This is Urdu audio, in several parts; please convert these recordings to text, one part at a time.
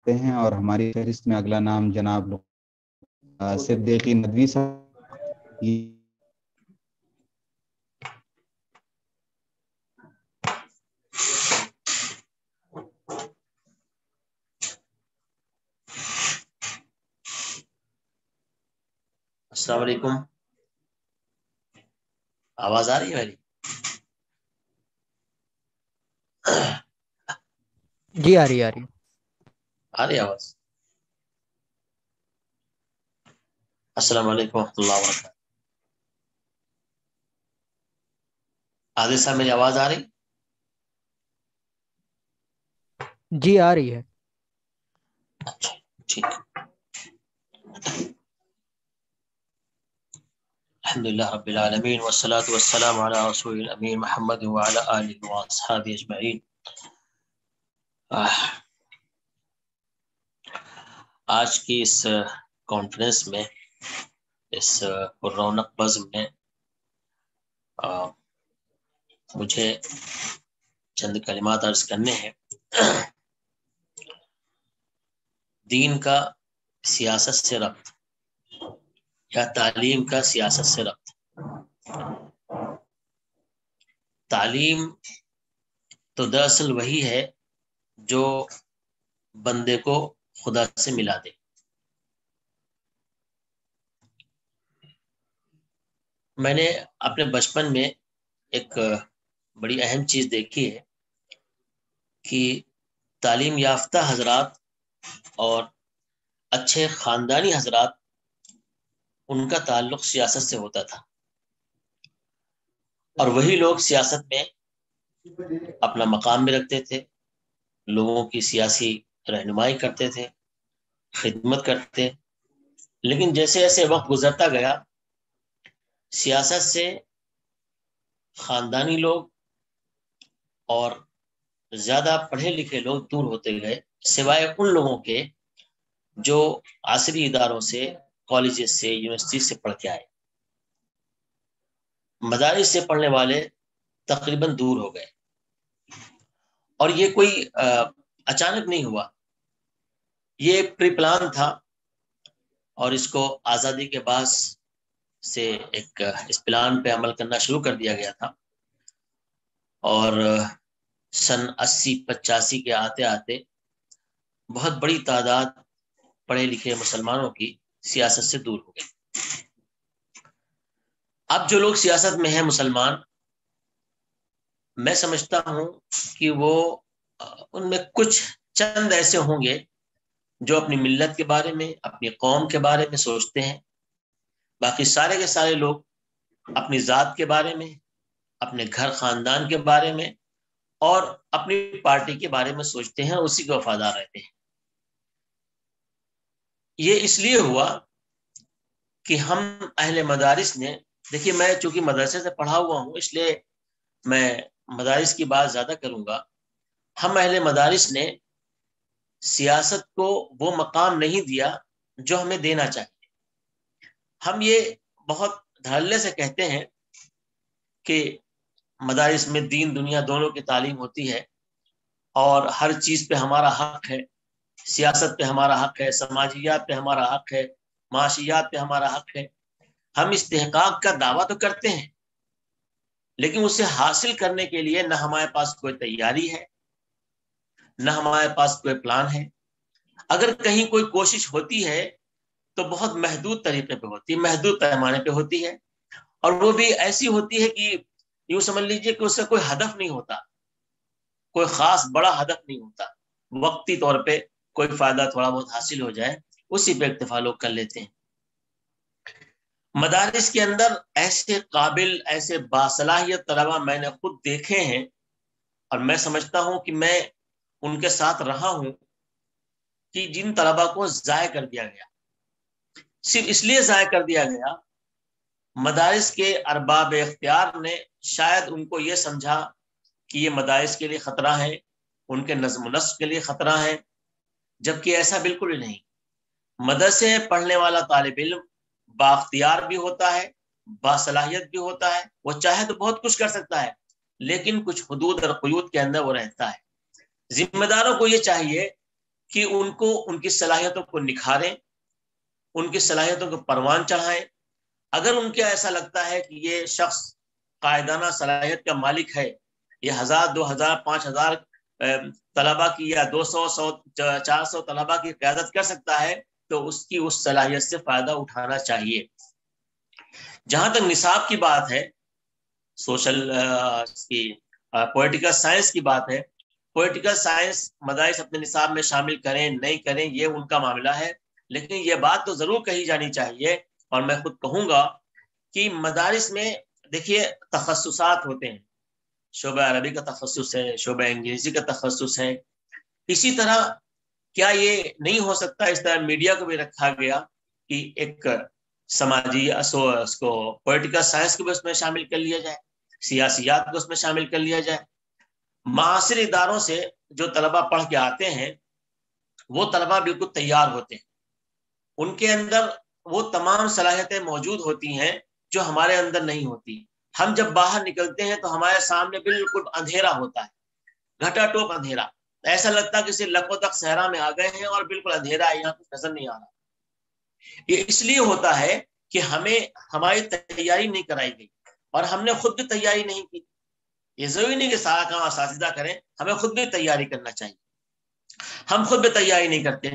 ہیں اور ہماری فہرست میں اگلا نام جناب صدیقی ندوی صاحب. السلام علیکم. آواز آ رہی ہے میری؟ جی آ رہی آ رہی آواز. السلام علیکم ورحمۃ اللہ وبرکاتہ. عادل صاحب میری آواز آ رہی؟ جی آ رہی ہے. اچھا ٹھیک. الحمد للہ رب العالمین والصلاة والسلام علی رسول الامین محمد وعلی آلہ واصحابہ اجمعین. آج کی اس کانفرنس میں، اس رونق بزم میں مجھے چند کلمات عرض کرنے ہیں. دین کا سیاست سے ربط یا تعلیم کا سیاست سے ربط. تعلیم تو دراصل وہی ہے جو بندے کو خدا سے ملا دے. میں نے اپنے بچپن میں ایک بڑی اہم چیز دیکھی ہے کہ تعلیم یافتہ حضرات اور اچھے خاندانی حضرات، ان کا تعلق سیاست سے ہوتا تھا، اور وہی لوگ سیاست میں اپنا مقام بھی رکھتے تھے، لوگوں کی سیاسی رہنمائی کرتے تھے، خدمت کرتے. لیکن جیسے جیسے وقت گزرتا گیا، سیاست سے خاندانی لوگ اور زیادہ پڑھے لکھے لوگ دور ہوتے گئے، سوائے ان لوگوں کے جو عصری اداروں سے، کالجز سے، یونیورسٹی سے پڑھ کے آئے. مدارس سے پڑھنے والے تقریباً دور ہو گئے. اور یہ کوئی اچانک نہیں ہوا، یہ پری پلان تھا، اور اس کو آزادی کے بعد سے اس پلان پہ عمل کرنا شروع کر دیا گیا تھا. اور سن 80-85 کے آتے آتے بہت بڑی تعداد پڑھے لکھے مسلمانوں کی سیاست سے دور ہو گئی. اب جو لوگ سیاست میں ہیں مسلمان، میں سمجھتا ہوں کہ وہ ان میں کچھ چند ایسے ہوں گے جو اپنی ملت کے بارے میں، اپنی قوم کے بارے میں سوچتے ہیں. باقی سارے کے سارے لوگ اپنی ذات کے بارے میں، اپنے گھر خاندان کے بارے میں اور اپنی پارٹی کے بارے میں سوچتے ہیں، اسی کو وفادار رہتے ہیں. یہ اس لیے ہوا کہ ہم اہل مدارس نے، دیکھیے میں چونکہ مدرسے سے پڑھا ہوا ہوں اس لیے میں مدارس کی بات زیادہ کروں گا. ہم اہل مدارس نے سیاست کو وہ مقام نہیں دیا جو ہمیں دینا چاہیے. ہم یہ بہت دھڑلے سے کہتے ہیں کہ مدارس میں دین دنیا دونوں کی تعلیم ہوتی ہے اور ہر چیز پہ ہمارا حق ہے. سیاست پہ ہمارا حق ہے، سماجیات پہ ہمارا حق ہے، معاشیات پہ ہمارا حق ہے. ہم استحقاق کا دعویٰ تو کرتے ہیں، لیکن اسے حاصل کرنے کے لیے نہ ہمارے پاس کوئی تیاری ہے، نہ ہمارے پاس کوئی پلان ہے. اگر کہیں کوئی کوشش ہوتی ہے تو بہت محدود طریقے پہ ہوتی ہے، محدود پیمانے پہ ہوتی ہے، اور وہ بھی ایسی ہوتی ہے کہ یوں سمجھ لیجئے کہ اس سے کوئی ہدف نہیں ہوتا، کوئی خاص بڑا ہدف نہیں ہوتا. وقتی طور پہ کوئی فائدہ تھوڑا بہت حاصل ہو جائے، اسی پہ اکتفا لوگ کر لیتے ہیں. مدارس کے اندر ایسے قابل، ایسے باصلاحیت طلبا میں نے خود دیکھے ہیں، اور میں سمجھتا ہوں کہ میں ان کے ساتھ رہا ہوں، کہ جن طلبا کو ضائع کر دیا گیا. صرف اس لیے ضائع کر دیا گیا، مدارس کے ارباب اختیار نے شاید ان کو یہ سمجھا کہ یہ مدارس کے لیے خطرہ ہے، ان کے نظم و نسق کے لیے خطرہ ہے، جبکہ ایسا بالکل ہی نہیں. مدرسے پڑھنے والا طالب علم بااختیار بھی ہوتا ہے، باصلاحیت بھی ہوتا ہے، وہ چاہے تو بہت کچھ کر سکتا ہے، لیکن کچھ حدود اور قیود کے اندر وہ رہتا ہے. ذمہ داروں کو یہ چاہیے کہ ان کو ان کی صلاحیتوں کو نکھاریں، ان کی صلاحیتوں کو پروان چڑھائیں. اگر ان کو ایسا لگتا ہے کہ یہ شخص قائدانہ صلاحیت کا مالک ہے، یہ 1000 2000 5000 طلبا کی یا 200 100 400 طلبا کی قیادت کر سکتا ہے، تو اس کی اس صلاحیت سے فائدہ اٹھانا چاہیے. جہاں تک نصاب کی بات ہے، سوشل کی پولیٹیکل سائنس کی بات ہے، پولیٹیکل سائنس مدارس اپنے نصاب میں شامل کریں نہیں کریں یہ ان کا معاملہ ہے، لیکن یہ بات تو ضرور کہی جانی چاہیے، اور میں خود کہوں گا کہ مدارس میں دیکھیے تخصصات ہوتے ہیں، شعبہ عربی کا تخصص ہے، شعبہ انگریزی کا تخصص ہے. اسی طرح کیا یہ نہیں ہو سکتا اس طرح میڈیا کو بھی رکھا گیا کہ ایک سماجی اس کو پولیٹیکل سائنس کو بھی اس میں شامل کر لیا جائے، سیاسیات کو اس میں شامل کر لیا جائے. معاصر اداروں سے جو طلبا پڑھ کے آتے ہیں وہ طلبا بالکل تیار ہوتے ہیں، ان کے اندر وہ تمام صلاحیتیں موجود ہوتی ہیں جو ہمارے اندر نہیں ہوتی. ہم جب باہر نکلتے ہیں تو ہمارے سامنے بالکل اندھیرا ہوتا ہے، گھٹا ٹوپ اندھیرا، ایسا لگتا ہے کہ لکھوں تک صحرا میں آ گئے ہیں اور بالکل اندھیرا ہے، یہاں کچھ نظر نہیں آ رہا. یہ اس لیے ہوتا ہے کہ ہمیں ہماری تیاری نہیں کرائی گئی، اور ہم نے خود بھی تیاری نہیں کی. یہ ضروری نہیں کہ سارا کام اساتذہ کریں، ہمیں خود بھی تیاری کرنا چاہیے. ہم خود بھی تیاری نہیں کرتے.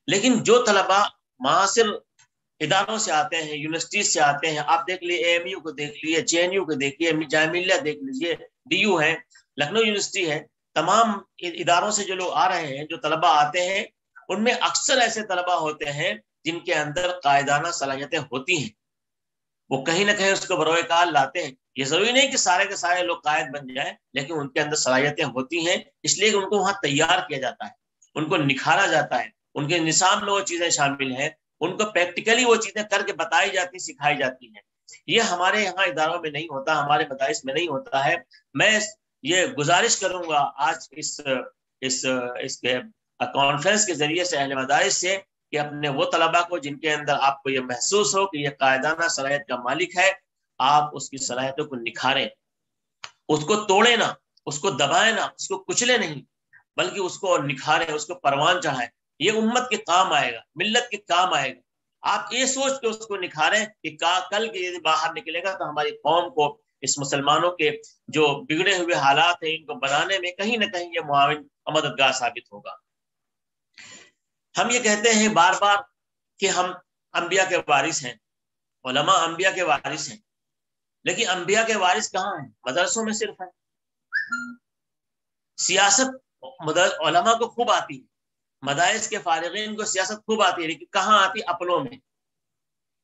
لیکن جو طلبا معاصر اداروں سے آتے ہیں، یونیورسٹیز سے آتے ہیں، آپ دیکھ لیے AMU کو دیکھ لیے، JNU کو دیکھ لیے، جامعہ ملیہ دیکھ لیجیے، DU ہے، لکھنؤ یونیورسٹی ہے، تمام اداروں سے جو لوگ آ رہے ہیں، جو طلبا آتے ہیں، ان میں اکثر ایسے طلبا ہوتے ہیں جن کے اندر قائدانہ صلاحیتیں ہوتی ہیں. وہ کہیں نہ کہیں اس کو بروئے کار لاتے ہیں. یہ ضروری نہیں کہ سارے کے سارے لوگ قائد بن جائیں، لیکن ان کے اندر صلاحیتیں ہوتی ہیں، اس لیے کہ ان کو وہاں تیار کیا جاتا ہے، ان کو نکھارا جاتا ہے، ان کے نصاب میں وہ چیزیں شامل ہیں، ان کو پریکٹیکلی وہ چیزیں کر کے بتائی جاتی سکھائی جاتی ہیں. یہ ہمارے یہاں اداروں میں نہیں ہوتا، ہمارے مدارس میں نہیں ہوتا ہے. میں یہ گزارش کروں گا آج اس کے کانفرنس کے ذریعے سے اہل مدارس سے کہ اپنے وہ طلبا کو جن کے اندر آپ کو یہ محسوس ہو کہ یہ قائدانہ صلاحیت کا مالک ہے، آپ اس کی صلاحیتوں کو نکھاریں، اس کو توڑیں نہ، اس کو دبائیں نہ، اس کو کچلے نہیں، بلکہ اس کو نکھاریں، اس کو پروان چڑھائیں. یہ امت کے کام آئے گا، ملت کے کام آئے گا. آپ یہ سوچ کے اس کو نکھاریں کہ کل کے باہر نکلے گا تو ہماری قوم کو، اس مسلمانوں کے جو بگڑے ہوئے حالات ہیں ان کو بنانے میں کہیں نہ کہیں یہ معاون اور مددگار ثابت ہوگا. ہم یہ کہتے ہیں بار بار کہ ہم انبیاء کے وارث ہیں، علماء انبیاء کے وارث ہیں، لیکن انبیاء کے وارث کہاں ہیں؟ مدرسوں میں صرف ہیں. سیاست علماء کو خوب آتی ہے، مدارس کے فارغین کو سیاست خوب آتی ہے، لیکن کہاں آتی؟ اپنوں میں.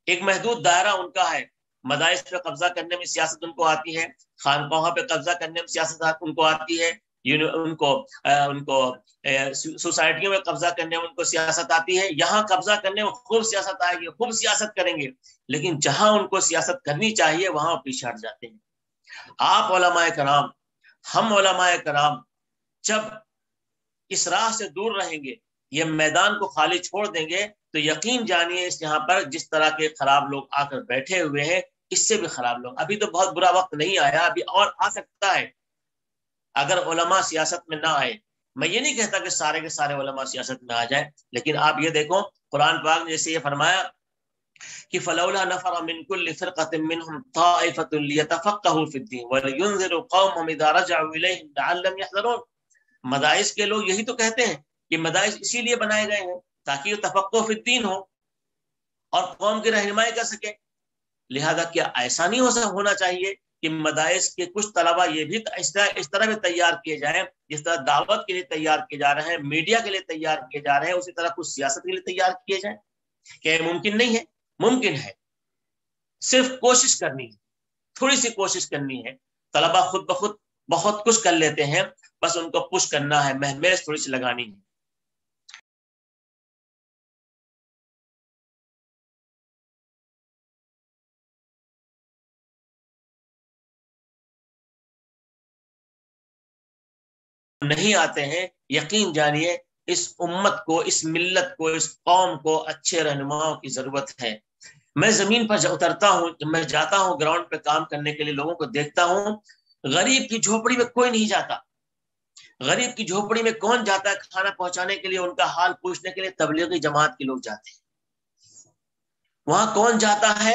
ایک محدود دائرہ ان کا ہے. مدارس پہ قبضہ کرنے میں سیاست ان کو آتی ہے، خانقاہوں پہ قبضہ کرنے میں سیاست ان کو آتی ہے، ان کو سوسائٹیوں میں قبضہ کرنے میں ان کو سیاست آتی ہے. یہاں قبضہ کرنے میں خوب سیاست آئے گی، خوب سیاست کریں گے، لیکن جہاں ان کو سیاست کرنی چاہیے وہاں پیچھے ہٹ جاتے ہیں. آپ علماء کرام، ہم علماء کرام جب اس راہ سے دور رہیں گے، یہ میدان کو خالی چھوڑ دیں گے، تو یقین جانیے اس یہاں پر جس طرح کے خراب لوگ آ کر بیٹھے ہوئے ہیں، اس سے بھی خراب لوگ. ابھی تو بہت برا وقت نہیں آیا، ابھی اور آ سکتا ہے اگر علماء سیاست میں نہ آئے. میں یہ نہیں کہتا کہ سارے کے سارے علماء سیاست میں آ جائیں، لیکن آپ یہ دیکھو قرآن پاک نے جیسے یہ فرمایا کہ فلولا نفر من كل فرقة منهم طائفة ليتفقهوا في الدين ولينذروا قومهم اذا رجعوا اليهم لعلهم يحذرون. مدارس کے لوگ یہی تو کہتے ہیں کہ مدارس اسی لیے بنائے گئے ہیں تاکہ وہ تفقہ فی الدین ہو اور قوم کی رہنمائی کر سکے. لہذا کیا ایسا نہیں ہونا چاہیے کہ مدارس کے کچھ طلبا یہ بھی اس طرح بھی تیار کیے جائیں جس طرح دعوت کے لیے تیار کیے جا رہے ہیں، میڈیا کے لیے تیار کیے جا رہے ہیں، اسی طرح کچھ سیاست کے لیے تیار کیے جائیں؟ کیا یہ ممکن نہیں ہے؟ ممکن ہے، صرف کوشش کرنی ہے، تھوڑی سی کوشش کرنی ہے. طلبا خود بخود بہت کچھ کر لیتے ہیں، بس ان کو پش کرنا ہے، مہمیز تھوڑی سی لگانی ہے. نہیں آتے ہیں، یقین جانیے اس امت کو، اس ملت کو، اس قوم کو اچھے رہنماؤں کی ضرورت ہے. میں زمین پر اترتا ہوں، جب میں جاتا ہوں گراؤنڈ پہ کام کرنے کے لیے، لوگوں کو دیکھتا ہوں، غریب کی جھوپڑی میں کوئی نہیں جاتا. غریب کی جھوپڑی میں کون جاتا ہے کھانا پہنچانے کے لیے، ان کا حال پوچھنے کے لیے؟ تبلیغی جماعت کے لوگ جاتے ہیں۔ وہاں کون جاتا ہے؟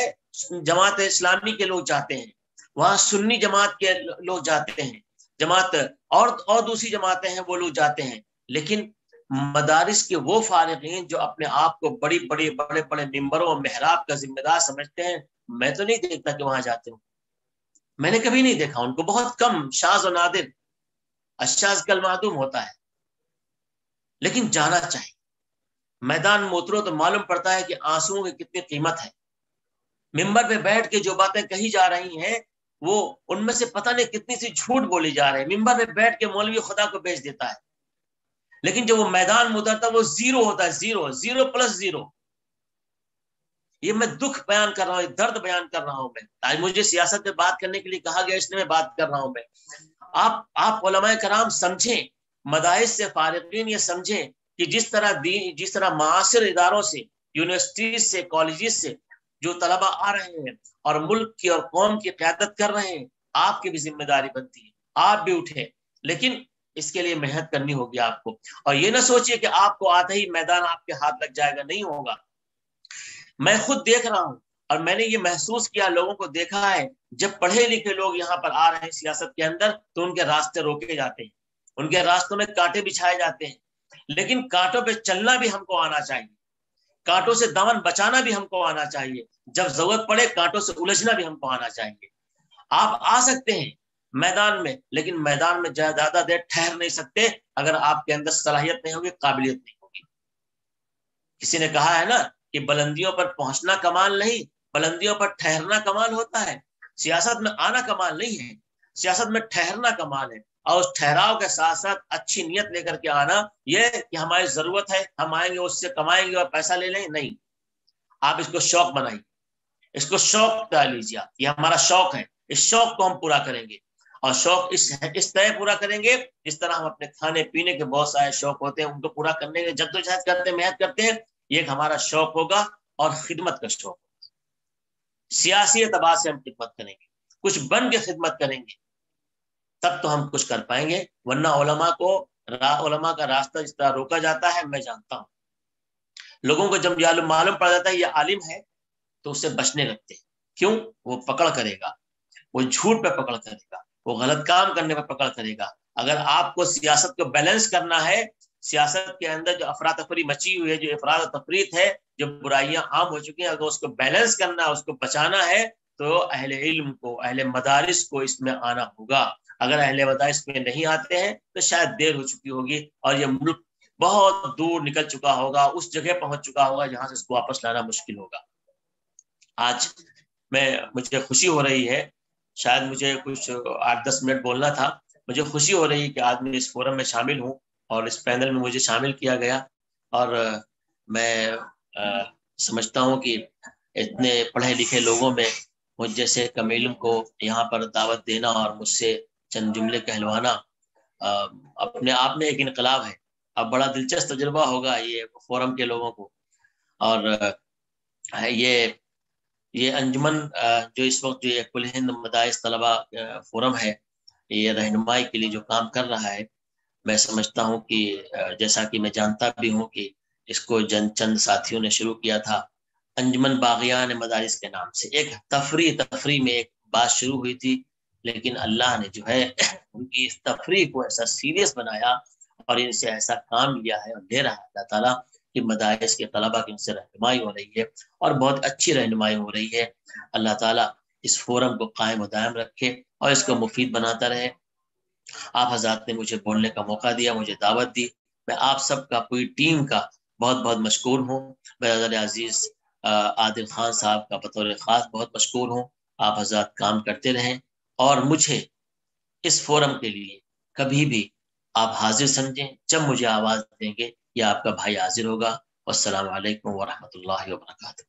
جماعت اسلامی کے لوگ جاتے ہیں، وہاں سنی جماعت کے لوگ جاتے ہیں، جماعت اور دوسری جماعتیں ہیں وہ لوگ جاتے ہیں۔ لیکن مدارس کے وہ فارغین جو اپنے آپ کو بڑے بڑے ممبروں اور محراب کا ذمہ دار سمجھتے ہیں، میں تو نہیں دیکھتا کہ وہاں جاتے ہوں، میں نے کبھی نہیں دیکھا ان کو، بہت کم، شاذ و نادر، الشاذ کالمعدوم ہوتا ہے، لیکن جانا چاہیے۔ میدان میں اترو تو معلوم پڑتا ہے کہ آنسوؤں کی کتنی قیمت ہے۔ ممبر پہ بیٹھ کے جو باتیں کہی جا رہی ہیں وہ ان میں سے پتہ نہیں کتنی سی جھوٹ بولی جا رہی ہے۔ ممبر پہ بیٹھ کے مولوی خدا کو بیچ دیتا ہے، لیکن جب وہ میدان میں اترتا ہے وہ زیرو ہوتا ہے، زیرو پلس زیرو۔ یہ میں دکھ بیان کر رہا ہوں، درد بیان کر رہا ہوں میں، آج مجھے سیاست پہ بات کرنے کے لیے کہا گیا، اس لیے میں بات کر رہا ہوں میں۔ آپ علماء کرام سمجھیں، مدارس سے فارغین یہ سمجھیں کہ جس طرح معاصر اداروں سے، یونیورسٹیز سے، کالجز سے جو طلبہ آ رہے ہیں اور ملک کی اور قوم کی قیادت کر رہے ہیں، آپ کی بھی ذمہ داری بنتی ہے، آپ بھی اٹھیں، لیکن اس کے لیے محنت کرنی ہوگی آپ کو۔ اور یہ نہ سوچئے کہ آپ کو آتے ہی میدان آپ کے ہاتھ لگ جائے گا، نہیں ہوگا۔ میں خود دیکھ رہا ہوں اور میں نے یہ محسوس کیا، لوگوں کو دیکھا ہے، جب پڑھے لکھے لوگ یہاں پر آ رہے ہیں سیاست کے اندر تو ان کے راستے روکے جاتے ہیں، ان کے راستوں میں کانٹے بچھائے جاتے ہیں، لیکن کانٹوں پہ چلنا بھی ہم کو آنا چاہیے، کانٹوں سے دامن بچانا بھی ہم کو آنا چاہیے، جب ضرورت پڑے کانٹوں سے الجھنا بھی ہم کو آنا چاہیے۔ آپ آ سکتے ہیں میدان میں، لیکن میدان میں زیادہ دیر ٹھہر نہیں سکتے اگر آپ کے اندر صلاحیت نہیں ہوگی، قابلیت نہیں ہوگی۔ کسی نے کہا ہے نا کہ بلندیوں پر پہنچنا کمال نہیں، بلندیوں پر ٹھہرنا کمال ہوتا ہے۔ سیاست میں آنا کمال نہیں ہے، سیاست میں ٹھہرنا کمال ہے، اور اس ٹھہراؤ کے ساتھ ساتھ اچھی نیت لے کر کے آنا، یہ کہ ہماری ضرورت ہے، ہم آئیں گے اس سے کمائیں گے اور پیسہ لے لیں، نہیں۔ آپ اس کو شوق بنائیے، اس کو شوق ڈال لیجیے، یہ ہمارا شوق ہے، اس شوق کو ہم پورا کریں گے، اور شوق اس طرح پورا کریں گے جس طرح ہم اپنے کھانے پینے کے بہت سارے شوق ہوتے ہیں ان کو پورا کرنے کے جدوجہد کرتے ہیں، محنت کرتے ہیں، یہ ایک ہمارا شوق ہوگا اور خدمت کا شوق ہوگا۔ سیاسی اعتبار سے ہم خدمت کریں گے، کچھ بن کے خدمت کریں گے، تب تو ہم کچھ کر پائیں گے، ورنہ علماء کا راستہ جس طرح روکا جاتا ہے، میں جانتا ہوں لوگوں کو جب معلوم پڑ جاتا ہے یہ عالم ہے تو اس سے بچنے لگتے ہیں۔ کیوں؟ وہ پکڑ کرے گا، وہ جھوٹ پہ پکڑ کرے گا، وہ غلط کام کرنے پہ پکڑ کرے گا۔ اگر آپ کو سیاست کو بیلنس کرنا ہے، سیاست کے اندر جو افراتفری مچی ہوئی ہے، جو افراد و تفریط ہے، جو برائیاں عام ہو چکی ہیں، اگر اس کو بیلنس کرنا ہے، اس کو بچانا ہے، تو اہل علم کو، اہل مدارس کو اس میں آنا ہوگا۔ اگر اہل مدارس میں نہیں آتے ہیں تو شاید دیر ہو چکی ہوگی اور یہ ملک بہت دور نکل چکا ہوگا، اس جگہ پہنچ چکا ہوگا جہاں سے اس کو واپس لانا مشکل ہوگا۔ آج مجھے خوشی ہو رہی ہے، شاید مجھے کچھ 8-10 منٹ بولنا تھا، مجھے خوشی ہو رہی ہے کہ آج میں اس فورم میں شامل ہوں اور اس پینل میں مجھے شامل کیا گیا، اور میں سمجھتا ہوں کہ اتنے پڑھے لکھے لوگوں میں مجھ جیسے کم علم کو یہاں پر دعوت دینا اور مجھ سے چند جملے کہلوانا اپنے آپ میں ایک انقلاب ہے۔ اب بڑا دلچسپ تجربہ ہوگا یہ فورم کے لوگوں کو، اور یہ انجمن جو اس وقت جو یہ کل ہند مدارس طلبہ فورم ہے، یہ رہنمائی کے لیے جو کام کر رہا ہے، میں سمجھتا ہوں کہ جیسا کہ میں جانتا بھی ہوں کہ اس کو چند ساتھیوں نے شروع کیا تھا انجمن باغیان مدارس کے نام سے، ایک تفریح میں ایک بات شروع ہوئی تھی، لیکن اللہ نے جو ہے ان کی اس تفریح کو ایسا سیریس بنایا اور ان سے ایسا کام لیا ہے اور لے رہا ہے اللہ تعالیٰ کہ مدارس کے طلبہ کی ان سے رہنمائی ہو رہی ہے اور بہت اچھی رہنمائی ہو رہی ہے۔ اللہ تعالیٰ اس فورم کو قائم و دائم رکھے اور اس کو مفید بناتا رہے۔ آپ حضرات نے مجھے بولنے کا موقع دیا، مجھے دعوت دی، میں آپ سب کا، پوری ٹیم کا بہت بہت مشکور ہوں۔ برادر عزیز عادل خان صاحب کا بطور خاص بہت مشکور ہوں۔ آپ حضرات کام کرتے رہیں اور مجھے اس فورم کے لیے کبھی بھی آپ حاضر سمجھیں، جب مجھے آواز دیں گے یا آپ کا بھائی حاضر ہوگا۔ والسلام علیکم ورحمۃ اللہ وبرکاتہ۔